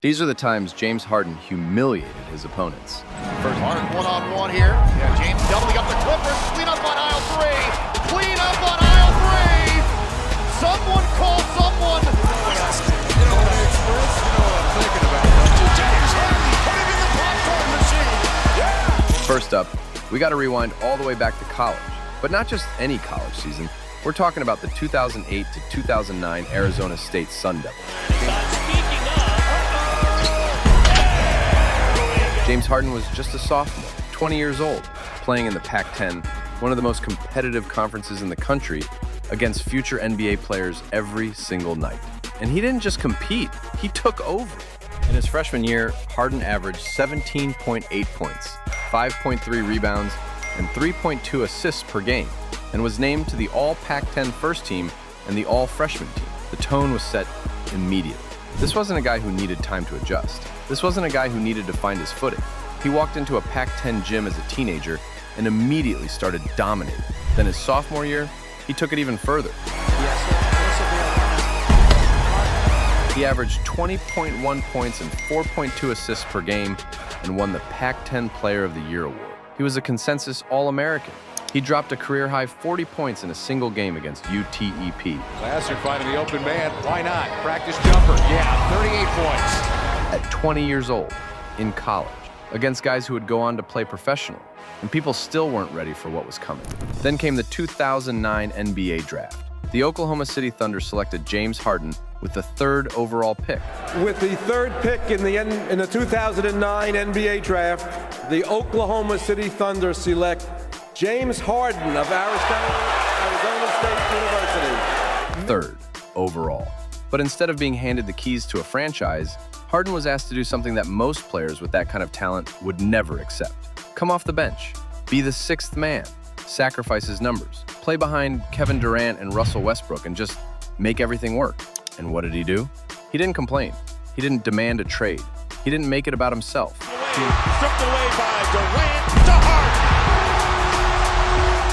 These are the times James Harden humiliated his opponents. First Harden one-on-one here. Yeah, James doubling up the Clippers. Clean up on aisle three. Clean up on aisle three. Someone call someone. You know what I express? You know what I'm thinking about. James Harden, put him in the popcorn machine. Yeah! First up, we got to rewind all the way back to college. But not just any college season. We're talking about the 2008 to 2009 Arizona State Sun Devils. James Harden was just a sophomore, 20 years old, playing in the Pac-10, one of the most competitive conferences in the country, against future NBA players every single night. And he didn't just compete, he took over. In his freshman year, Harden averaged 17.8 points, 5.3 rebounds, and 3.2 assists per game, and was named to the All-Pac-10 first team and the All-Freshman team. The tone was set immediately. This wasn't a guy who needed time to adjust. This wasn't a guy who needed to find his footing. He walked into a Pac-10 gym as a teenager and immediately started dominating. Then his sophomore year, he took it even further. He averaged 20.1 points and 4.2 assists per game and won the Pac-10 Player of the Year award. He was a consensus All-American. He dropped a career-high 40 points in a single game against UTEP. Lasser finding the open man. Why not? Practice jumper. Yeah, 38 points. At 20 years old, in college, against guys who would go on to play professional, and people still weren't ready for what was coming. Then came the 2009 NBA draft. The Oklahoma City Thunder selected James Harden with the 3rd overall pick. With the 3rd pick in the 2009 NBA draft, the Oklahoma City Thunder select James Harden of Arizona State University. 3rd overall. But instead of being handed the keys to a franchise, Harden was asked to do something that most players with that kind of talent would never accept. Come off the bench, be the 6th man, sacrifice his numbers, play behind Kevin Durant and Russell Westbrook and just make everything work. And what did he do? He didn't complain. He didn't demand a trade. He didn't make it about himself. Stripped away by Durant to Harden.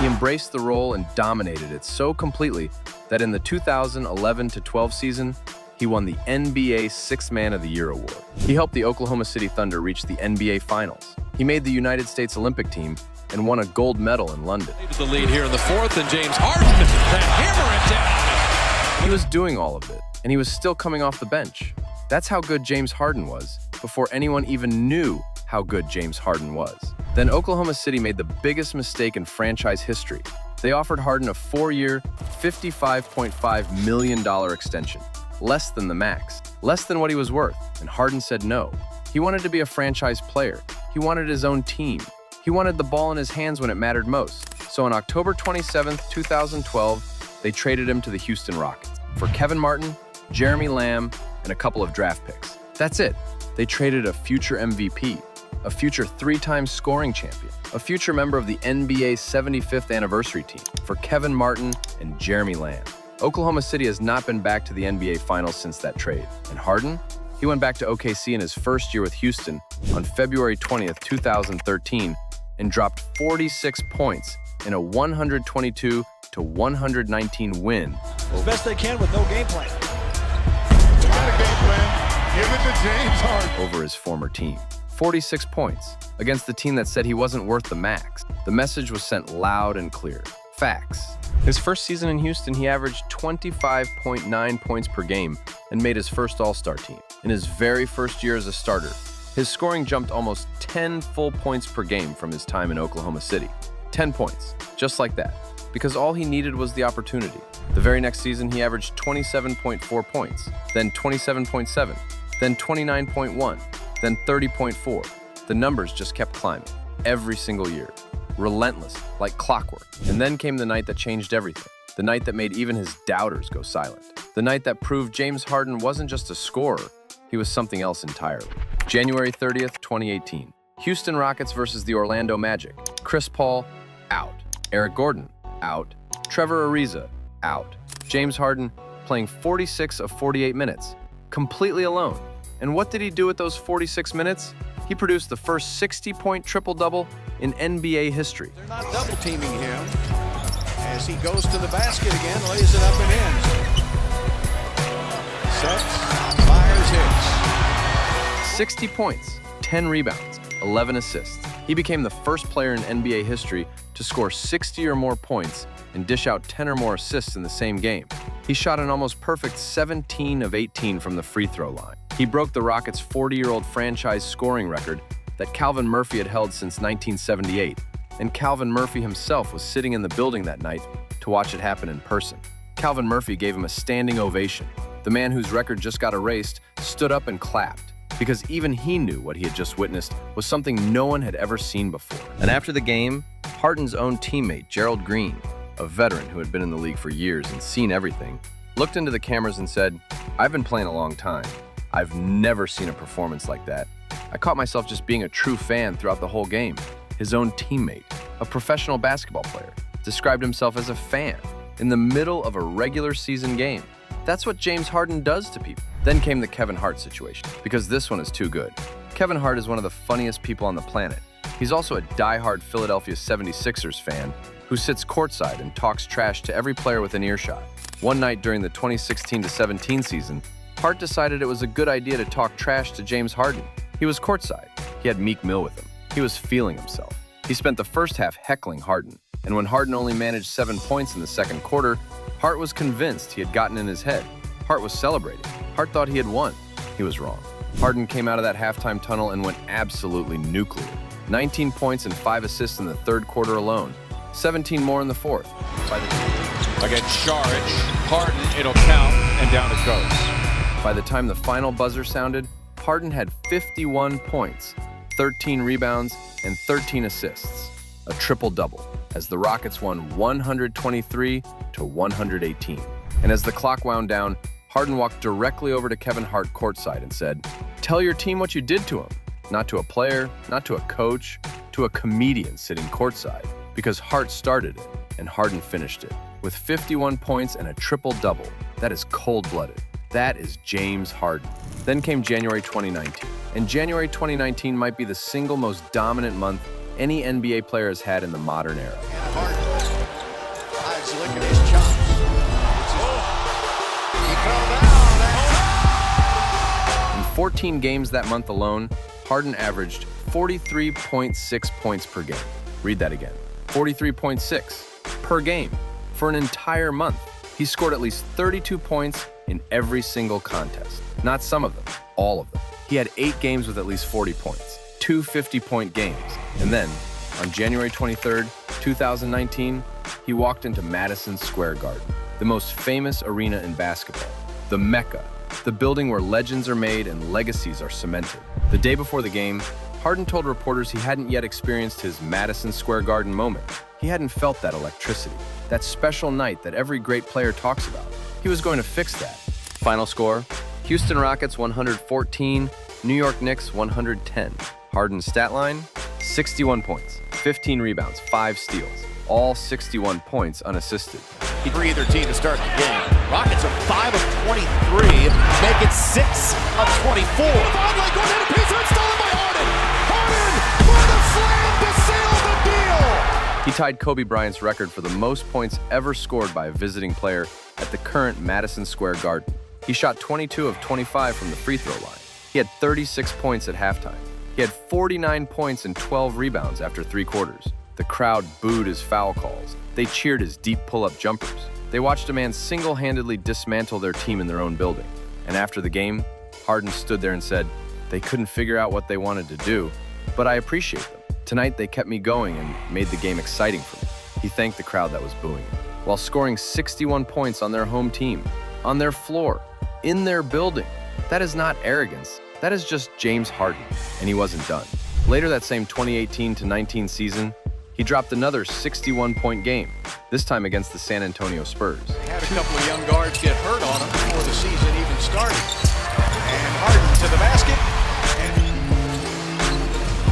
He embraced the role and dominated it so completely that in the 2011-12 season, he won the NBA 6th Man of the Year award. He helped the Oklahoma City Thunder reach the NBA Finals. He made the United States Olympic team and won a gold medal in London. The lead here in the 4th, and James Harden that hammer it down. He was doing all of it, and he was still coming off the bench. That's how good James Harden was before anyone even knew how good James Harden was. Then Oklahoma City made the biggest mistake in franchise history. They offered Harden a 4-year, $55.5 million extension. Less than the max, less than what he was worth, and Harden said no. He wanted to be a franchise player. He wanted his own team. He wanted the ball in his hands when it mattered most. So on October 27, 2012, they traded him to the Houston Rockets for Kevin Martin, Jeremy Lamb, and a couple of draft picks. That's it. They traded a future MVP, a future 3-time scoring champion, a future member of the NBA's 75th anniversary team for Kevin Martin and Jeremy Lamb. Oklahoma City has not been back to the NBA Finals since that trade. And Harden? He went back to OKC in his first year with Houston on February 20th, 2013, and dropped 46 points in a 122-119 win. As best they can with no game plan. They got a game plan. Give it to James Harden. Over his former team. 46 points against the team that said he wasn't worth the max. The message was sent loud and clear. Facts. His first season in Houston, he averaged 25.9 points per game and made his first All-Star team. In his very first year as a starter, his scoring jumped almost 10 full points per game from his time in Oklahoma City. 10 points, just like that, because all he needed was the opportunity. The very next season, he averaged 27.4 points, then 27.7, then 29.1, then 30.4. The numbers just kept climbing, every single year. Relentless, like clockwork. And then came the night that changed everything. The night that made even his doubters go silent. The night that proved James Harden wasn't just a scorer, he was something else entirely. January 30th, 2018. Houston Rockets versus the Orlando Magic. Chris Paul, out. Eric Gordon, out. Trevor Ariza, out. James Harden playing 46 of 48 minutes, completely alone. And what did he do with those 46 minutes? He produced the first 60-point triple-double in NBA history. They're not double-teaming him as he goes to the basket again, lays it up and in. Sets, fires, hits. 60 points, 10 rebounds, 11 assists. He became the first player in NBA history to score 60 or more points and dish out 10 or more assists in the same game. He shot an almost perfect 17 of 18 from the free throw line. He broke the Rockets' 40-year-old franchise scoring record that Calvin Murphy had held since 1978, and Calvin Murphy himself was sitting in the building that night to watch it happen in person. Calvin Murphy gave him a standing ovation. The man whose record just got erased stood up and clapped, because even he knew what he had just witnessed was something no one had ever seen before. And after the game, Harden's own teammate, Gerald Green, a veteran who had been in the league for years and seen everything, looked into the cameras and said, "I've been playing a long time. I've never seen a performance like that. I caught myself just being a true fan throughout the whole game." His own teammate, a professional basketball player, described himself as a fan in the middle of a regular season game. That's what James Harden does to people. Then came the Kevin Hart situation, because this one is too good. Kevin Hart is one of the funniest people on the planet. He's also a die-hard Philadelphia 76ers fan who sits courtside and talks trash to every player within earshot. One night during the 2016-17 season, Hart decided it was a good idea to talk trash to James Harden. He was courtside. He had Meek Mill with him. He was feeling himself. He spent the first half heckling Harden, and when Harden only managed 7 points in the second quarter, Hart was convinced he had gotten in his head. Hart was celebrating. Hart thought he had won. He was wrong. Harden came out of that halftime tunnel and went absolutely nuclear. 19 points and 5 assists in the third quarter alone. 17 more in the fourth. Against Saric, Harden, it'll count, and down it goes. By the time the final buzzer sounded, Harden had 51 points, 13 rebounds, and 13 assists. A triple-double, as the Rockets won 123-118. And as the clock wound down, Harden walked directly over to Kevin Hart courtside and said, "Tell your team what you did to him." Not to a player, not to a coach, to a comedian sitting courtside. Because Hart started it, and Harden finished it. With 51 points and a triple-double, that is cold-blooded. That is James Harden. Then came January 2019, and January 2019 might be the single most dominant month any NBA player has had in the modern era. Harden eyes licking his chops. He fell down. In 14 games that month alone, Harden averaged 43.6 points per game. Read that again. 43.6 per game for an entire month. He scored at least 32 points in every single contest. Not some of them, all of them. He had 8 games with at least 40 points, 2 50-point games. And then, on January 23rd, 2019, he walked into Madison Square Garden, the most famous arena in basketball, the Mecca, the building where legends are made and legacies are cemented. The day before the game, Harden told reporters he hadn't yet experienced his Madison Square Garden moment. He hadn't felt that electricity, that special night that every great player talks about. He was going to fix that. Final score, Houston Rockets 114, New York Knicks 110. Harden's stat line, 61 points, 15 rebounds, 5 steals, all 61 points unassisted. He for either team to start the game. Rockets are 5 of 23, make it 6 of 24. Mobley goes into pieces, it's stolen by Harden. Harden for the slam to seal the deal. He tied Kobe Bryant's record for the most points ever scored by a visiting player at the current Madison Square Garden. He shot 22 of 25 from the free throw line. He had 36 points at halftime. He had 49 points and 12 rebounds after 3 quarters. The crowd booed his foul calls. They cheered his deep pull-up jumpers. They watched a man single-handedly dismantle their team in their own building. And after the game, Harden stood there and said, "They couldn't figure out what they wanted to do, but I appreciate them. Tonight they kept me going and made the game exciting for me." He thanked the crowd that was booing him, while scoring 61 points on their home team, on their floor, in their building. That is not arrogance. That is just James Harden, and he wasn't done. Later that same 2018-19 season, he dropped another 61-point game, this time against the San Antonio Spurs. They had a couple of young guards get hurt on him before the season even started. And Harden to the basket, and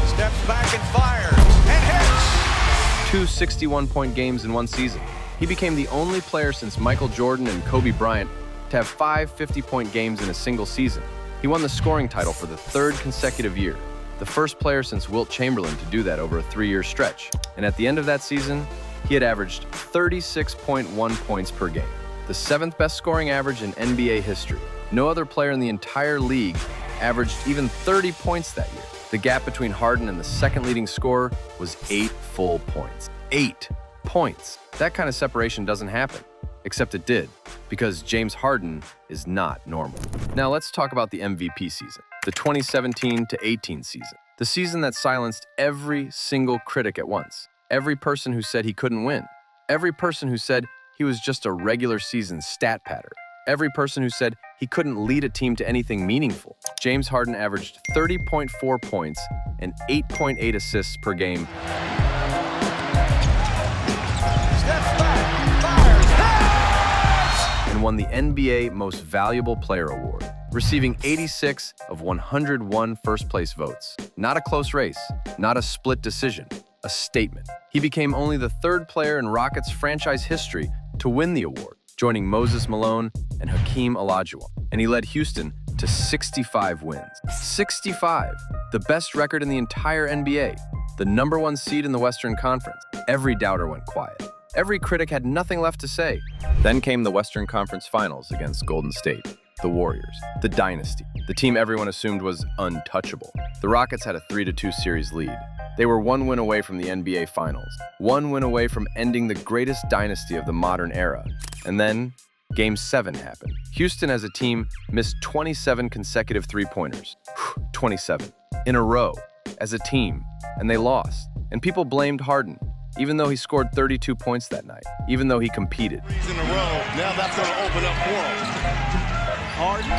steps back and fires, and hits. 2 61-point games in one season. He became the only player since Michael Jordan and Kobe Bryant to have 5 50-point games in a single season. He won the scoring title for the 3rd consecutive year, the first player since Wilt Chamberlain to do that over a 3-year stretch. And at the end of that season, he had averaged 36.1 points per game, the 7th best scoring average in NBA history. No other player in the entire league averaged even 30 points that year. The gap between Harden and the second leading scorer was 8 full points. 8 points. That kind of separation doesn't happen. Except it did, because James Harden is not normal. Now let's talk about the MVP season, the 2017-18 season. The season that silenced every single critic at once. Every person who said he couldn't win. Every person who said he was just a regular season stat patter. Every person who said he couldn't lead a team to anything meaningful. James Harden averaged 30.4 points and 8.8 assists per game. And won the NBA Most Valuable Player Award, receiving 86 of 101 first-place votes. Not a close race, not a split decision, a statement. He became only the third player in Rockets franchise history to win the award, joining Moses Malone and Hakeem Olajuwon. And he led Houston to 65 wins. 65! The best record in the entire NBA. The #1 seed in the Western Conference. Every doubter went quiet. Every critic had nothing left to say. Then came the Western Conference Finals against Golden State, the Warriors, the dynasty, the team everyone assumed was untouchable. The Rockets had a 3-2 series lead. They were 1 win away from the NBA Finals, 1 win away from ending the greatest dynasty of the modern era. And then, Game 7 happened. Houston as a team missed 27 consecutive three-pointers. 27. In a row, as a team, and they lost. And people blamed Harden, even though he scored 32 points that night, even though he competed. In a row, now that's going to open up for him. Harden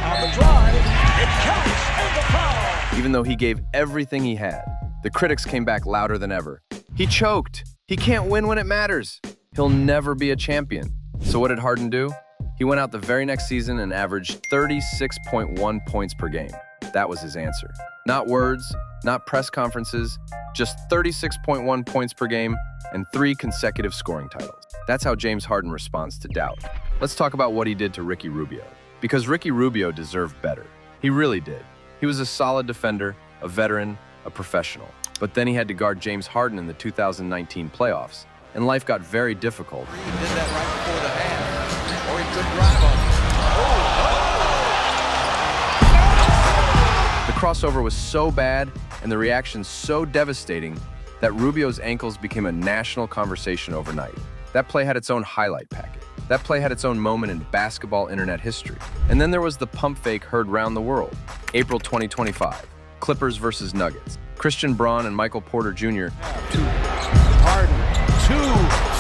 on the drive. It counts and the foul. Even though he gave everything he had, the critics came back louder than ever. He choked. He can't win when it matters. He'll never be a champion. So what did Harden do? He went out the very next season and averaged 36.1 points per game. That was his answer. Not words, not press conferences, just 36.1 points per game and 3 consecutive scoring titles. That's how James Harden responds to doubt. Let's talk about what he did to Ricky Rubio. Because Ricky Rubio deserved better. He really did. He was a solid defender, a veteran, a professional. But then he had to guard James Harden in the 2019 playoffs, and life got very difficult. He did that right before the half, or he could drive on him. The crossover was so bad and the reaction so devastating that Rubio's ankles became a national conversation overnight. That play had its own highlight packet. That play had its own moment in basketball internet history. And then there was the pump fake heard round the world. April 2025, Clippers versus Nuggets. Christian Braun and Michael Porter Jr. Harden, 2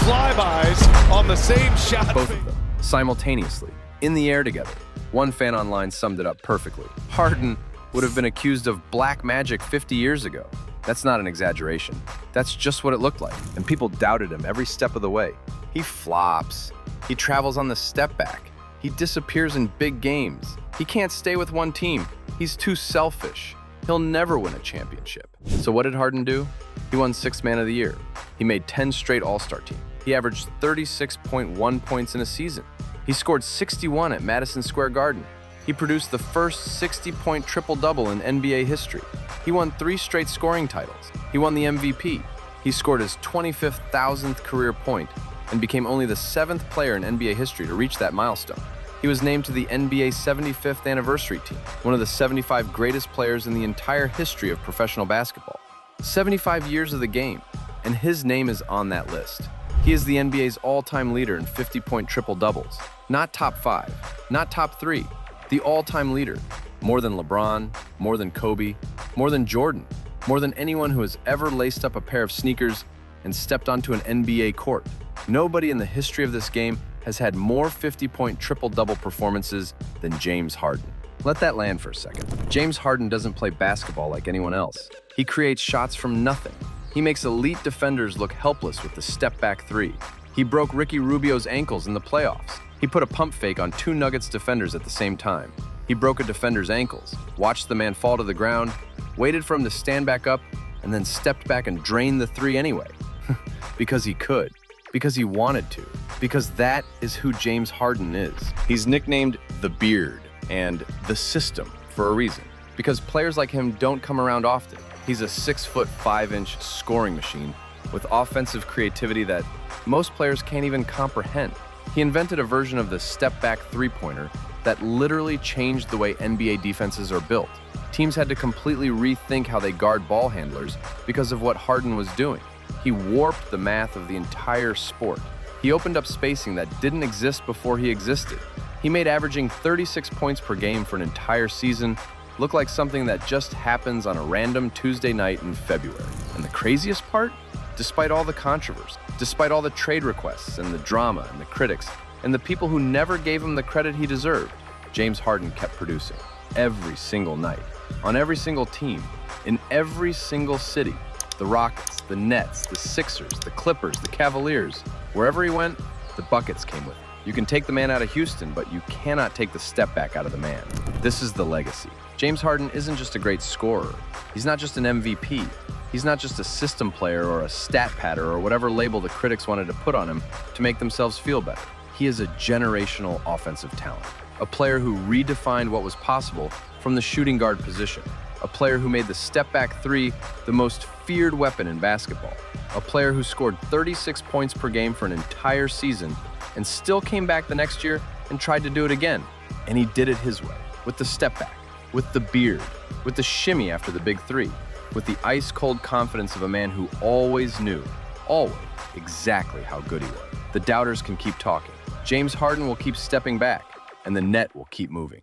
flybys on the same shot. Both of them, simultaneously, in the air together. One fan online summed it up perfectly. Harden would have been accused of black magic 50 years ago. That's not an exaggeration. That's just what it looked like. And people doubted him every step of the way. He flops. He travels on the step back. He disappears in big games. He can't stay with one team. He's too selfish. He'll never win a championship. So what did Harden do? He won 6th Man of the Year. He made 10 straight All-Star teams. He averaged 36.1 points in a season. He scored 61 at Madison Square Garden. He produced the first 60-point triple-double in NBA history. He won 3 straight scoring titles. He won the MVP. He scored his 25th thousandth career point and became only the 7th player in NBA history to reach that milestone. He was named to the NBA 75th anniversary team, one of the 75 greatest players in the entire history of professional basketball. 75 years of the game, and his name is on that list. He is the NBA's all-time leader in 50-point triple-doubles. Not top 5, not top 3, the all-time leader. More than LeBron, more than Kobe, more than Jordan, more than anyone who has ever laced up a pair of sneakers and stepped onto an NBA court. Nobody in the history of this game has had more 50-point triple-double performances than James Harden. Let that land for a second. James Harden doesn't play basketball like anyone else. He creates shots from nothing. He makes elite defenders look helpless with the step-back 3. He broke Ricky Rubio's ankles in the playoffs. He put a pump fake on 2 Nuggets defenders at the same time. He broke a defender's ankles, watched the man fall to the ground, waited for him to stand back up, and then stepped back and drained the 3 anyway. Because he could. Because he wanted to. Because that is who James Harden is. He's nicknamed the Beard and the System for a reason. Because players like him don't come around often. He's a 6-foot 5-inch scoring machine with offensive creativity that most players can't even comprehend. He invented a version of the step-back three-pointer that literally changed the way NBA defenses are built. Teams had to completely rethink how they guard ball handlers because of what Harden was doing. He warped the math of the entire sport. He opened up spacing that didn't exist before he existed. He made averaging 36 points per game for an entire season look like something that just happens on a random Tuesday night in February. And the craziest part? Despite all the controversy, despite all the trade requests and the drama and the critics, and the people who never gave him the credit he deserved, James Harden kept producing. Every single night, on every single team, in every single city. The Rockets, the Nets, the Sixers, the Clippers, the Cavaliers. Wherever he went, the buckets came with him. You can take the man out of Houston, but you cannot take the step back out of the man. This is the legacy. James Harden isn't just a great scorer. He's not just an MVP. He's not just a system player or a stat padder or whatever label the critics wanted to put on him to make themselves feel better. He is a generational offensive talent, a player who redefined what was possible from the shooting guard position, a player who made the step-back three the most feared weapon in basketball, a player who scored 36 points per game for an entire season and still came back the next year and tried to do it again. And he did it his way, with the step-back, with the beard, with the shimmy after the big three, with the ice-cold confidence of a man who always knew, always, exactly how good he was. The doubters can keep talking. James Harden will keep stepping back, and the net will keep moving.